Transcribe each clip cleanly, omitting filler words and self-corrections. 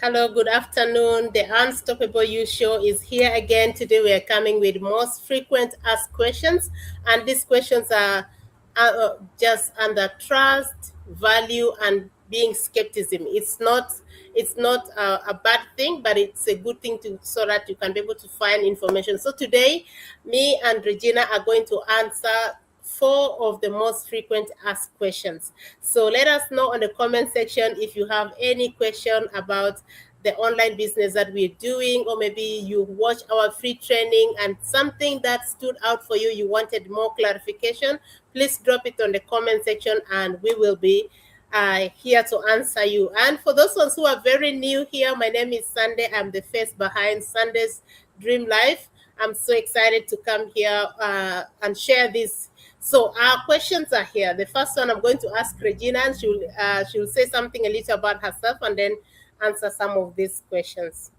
Hello, good afternoon. The Unstoppable You Show is here again. Today we are coming with most frequent asked questions, and these questions are just under trust, value, and being skepticism. It's not a bad thing, but it's a good thing to so that you can be able to find information. So today, me and Regina are going to answer four of the most frequent asked questions. So let us know on the comment section if you have any question about the online business that we're doing, or maybe you watch our free training and something that stood out for you, you wanted more clarification. Please drop it on the comment section and we will be here to answer you. And for those ones who are very new here, my name is Sunday. I'm the face behind Sunday's Dream Life. I'm so excited to come here and share this. So our questions are here. The first one I'm going to ask Regina, and she'll say something a little about herself, and then answer some of these questions.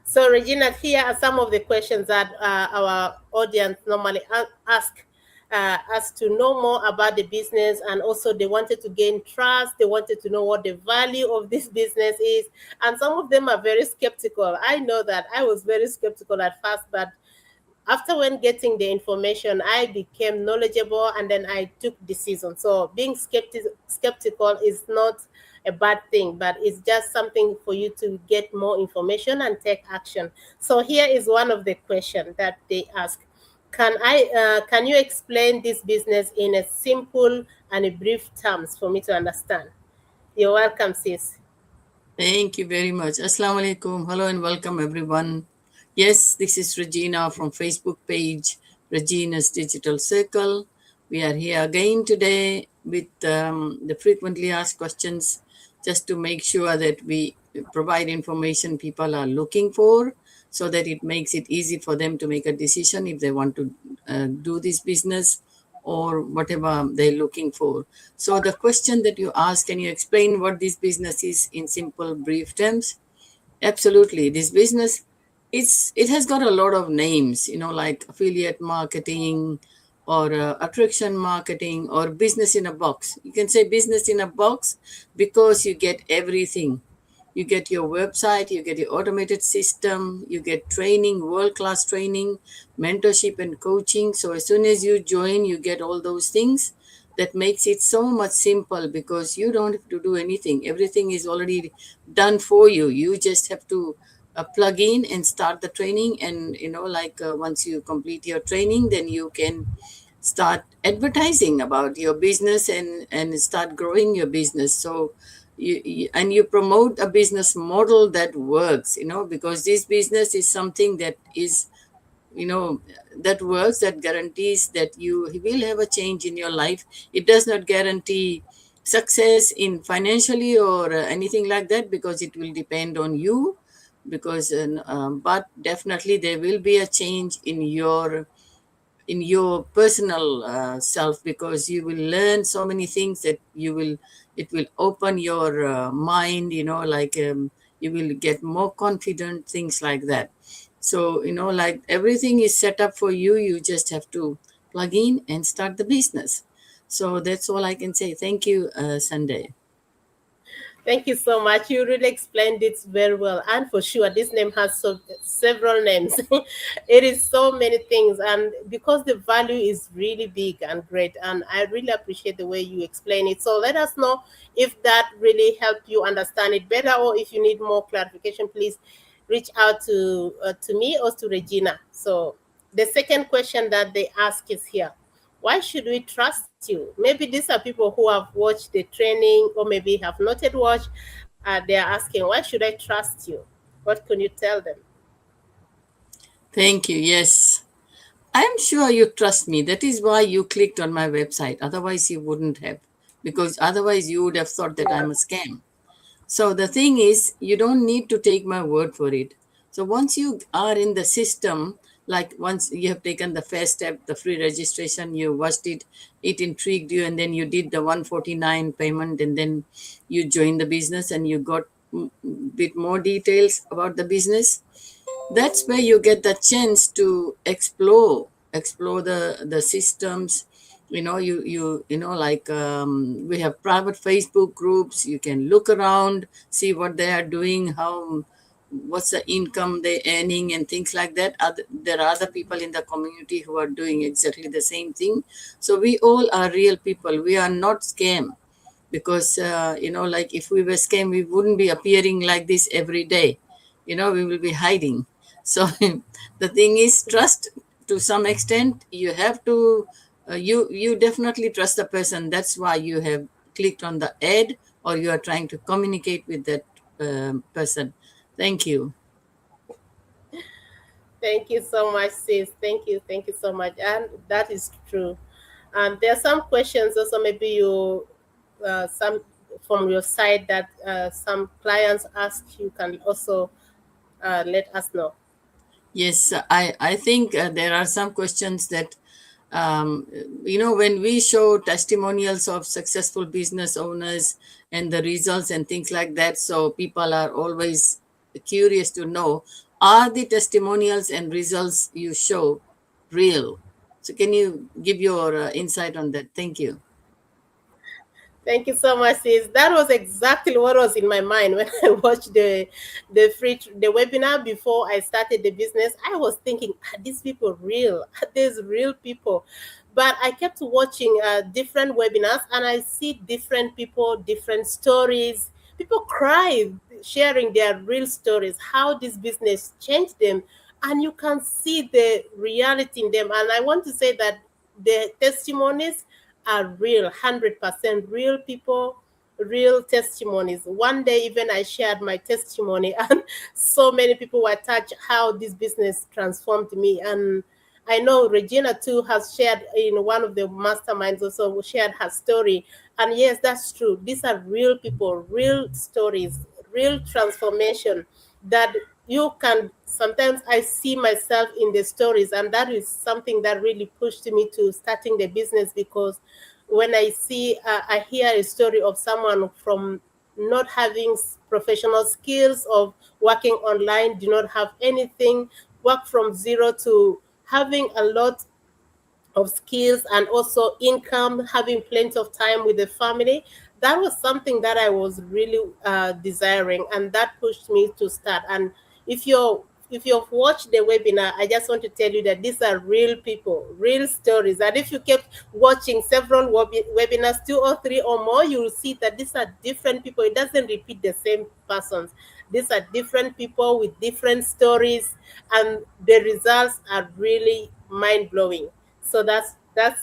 So, Regina, here are some of the questions that our audience normally ask us to know more about the business, and also they wanted to gain trust. They wanted to know what the value of this business is, and some of them are very skeptical. I know that I was very skeptical at first, but after when getting the information, I became knowledgeable and then I took decision. So being skeptical is not a bad thing, but it's just something for you to get more information and take action. So here is one of the questions that they ask. Can you explain this business in a simple and a brief terms for me to understand? You're welcome, sis. Thank you very much. Assalamu alaikum. Hello and welcome everyone. Yes, this is Regina from Facebook page, Regina's Digital Circle. We are here again today with the frequently asked questions just to make sure that we provide information people are looking for so that it makes it easy for them to make a decision if they want to do this business or whatever they're looking for. So the question that you ask, can you explain what this business is in simple, brief terms? Absolutely. This business, it has got a lot of names, like affiliate marketing or attraction marketing or business in a box. You can say business in a box because you get everything. You get your website, you get your automated system, you get training, world-class training, mentorship and coaching. So as soon as you join, you get all those things. That makes it so much simple because you don't have to do anything. Everything is already done for you. You just have to plug in and start the training. And, once you complete your training, then you can start advertising about your business and start growing your business. So you promote a business model that works, because this business is something that is, you know that works, that guarantees that you will have a change in your life. It does not guarantee success in financially or anything like that, because it will depend on you, because but definitely there will be a change in your personal self, because you will learn so many things that it will open your mind, you will get more confident, things like that. So like everything is set up for you. You just have to plug in and start the business. So that's all I can say. Thank you, Sunday. Thank you so much. You really explained it very well. And for sure, this name has several names. It is so many things. And because the value is really big and great, and I really appreciate the way you explain it. So let us know if that really helped you understand it better, or if you need more clarification, please reach out to me or to Regina. So the second question that they ask is here: why should we trust you? Maybe these are people who have watched the training or maybe have not yet watched. They are asking, why should I trust you? What can you tell them? Thank you. Yes, I'm sure you trust me. That is why you clicked on my website. Otherwise, you wouldn't have, because otherwise, you would have thought that I'm a scam. So the thing is, you don't need to take my word for it. So once you are in the system, like once you have taken the first step, the free registration, you watched it, it intrigued you, and then you did the 149 payment, and then you joined the business and you got bit more details about the business. That's where you get the chance to explore the systems, like we have private Facebook groups. You can look around, see what they are doing, how what's the income they earning and things like that. There are other people in the community who are doing exactly the same thing. So we all are real people. We are not scam, because like if we were scam, we wouldn't be appearing like this every day. We will be hiding. So the thing is, trust, to some extent you have to, you definitely trust the person. That's why you have clicked on the ad, or you are trying to communicate with that person. Thank you. Thank you so much, sis. Thank you so much. And that is true. There are some questions also, maybe you, some from your side that some clients ask, you can also let us know. Yes, I think there are some questions that, um, when we show testimonials of successful business owners and the results and things like that, so people are always curious to know, are the testimonials and results you show real? So, can you give your insight on that? Thank you. Thank you so much, sis. That was exactly what was in my mind when I watched the webinar before I started the business. I was thinking, are these people real? Are these real people? But I kept watching different webinars, and I see different people, different stories. People cry, sharing their real stories, how this business changed them, and you can see the reality in them. And I want to say that the testimonies are real, 100% real people, real testimonies. One day, even I shared my testimony, and so many people were touched how this business transformed me. And I know Regina too has shared in one of the masterminds, also shared her story. And yes, that's true. These are real people, real stories, real transformation that you can sometimes I see myself in the stories, and that is something that really pushed me to starting the business. Because when I see I hear a story of someone from not having professional skills of working online, do not have anything, work from zero to having a lot of skills and also income, having plenty of time with the family. That was something that I was really desiring, and that pushed me to start. And if you're if you've watched the webinar, I just want to tell you that these are real people, real stories. And if you kept watching several webinars, two or three or more, you will see that these are different people. It doesn't repeat the same persons. These are different people with different stories, and the results are really mind blowing. So that's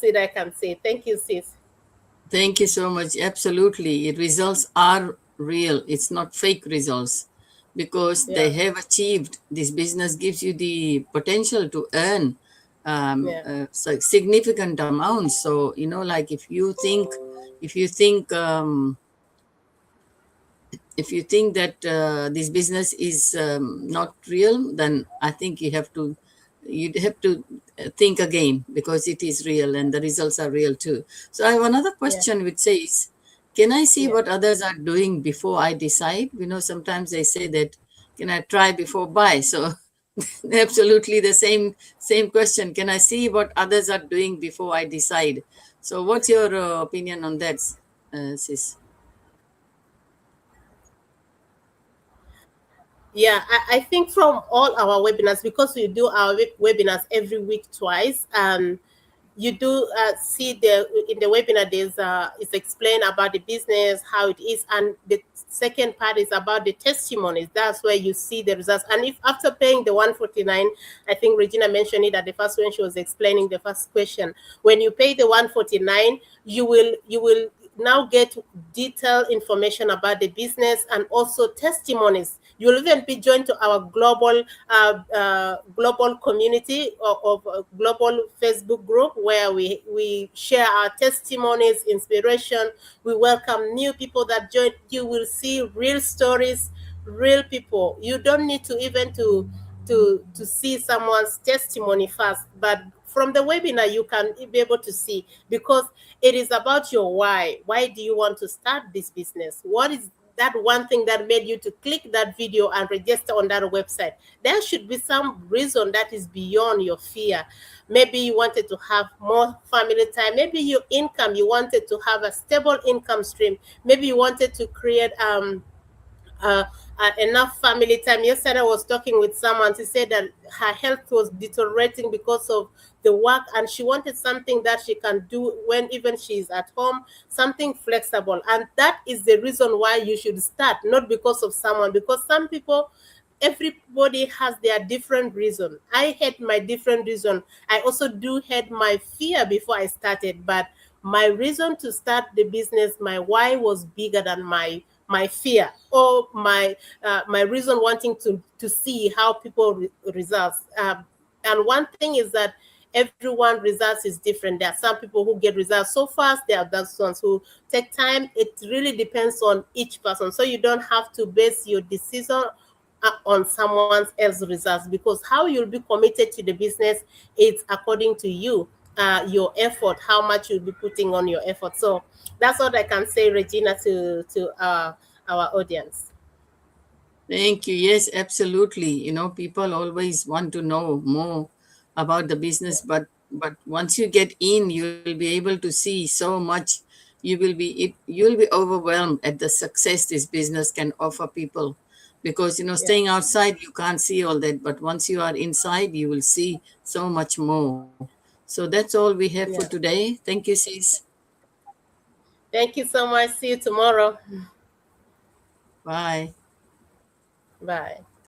it I can say. Thank you, sis. Thank you so much. Absolutely. Results are real. It's not fake results, because they Yeah, have achieved. This business gives you the potential to earn yeah, significant amounts. So, like if you think if you think that this business is not real, then I think you'd have to think again, because it is real and the results are real too. So I have another yeah, question which says, can I see yeah. what others are doing before I decide? Sometimes they say that, can I try before buy? So absolutely the same question. Can I see what others are doing before I decide? So what's your opinion on that, sis? Yeah, I think from all our webinars, because we do our webinars every week twice, you do see the in the webinar there's it's explained about the business, how it is, and the second part is about the testimonies. That's where you see the results. And if after paying the 149, I think Regina mentioned it at the first when she was explaining the first question, when you pay the 149, you will now get detailed information about the business and also testimonies. You'll even be joined to our global community of global Facebook group, where we share our testimonies, inspiration. We welcome new people that join. You will see real stories, real people. You don't need to even to see someone's testimony first, but from the webinar you can be able to see, because it is about your why. Why do you want to start this business? What is that one thing that made you to click that video and register on that website. There should be some reason that is beyond your fear. Maybe you wanted to have more family time. Maybe your income, you wanted to have a stable income stream. Maybe you wanted to create uh, enough family time. Yesterday, I was talking with someone. She said that her health was deteriorating because of the work, and she wanted something that she can do when even she is at home, something flexible. And that is the reason why you should start, not because of someone, because some people, everybody has their different reason. I had my different reason. I also do had my fear before I started, but my reason to start the business, my why was bigger than my fear, or my reason wanting to see how people results. And one thing is that everyone results is different. There are some people who get results so fast. There are those ones who take time. It really depends on each person. So you don't have to base your decision on someone else's results, because how you'll be committed to the business is according to you, your effort, how much you'll be putting on your effort. So that's what I can say, Regina, to our audience. Thank you. Yes, absolutely. People always want to know more about the business, but once you get in, you'll be able to see so much. You'll be overwhelmed at the success this business can offer people, because Yeah, staying outside you can't see all that, but once you are inside you will see so much more. So that's all we have for yeah. today. Thank you, sis. Thank you so much. See you tomorrow. Bye. Bye.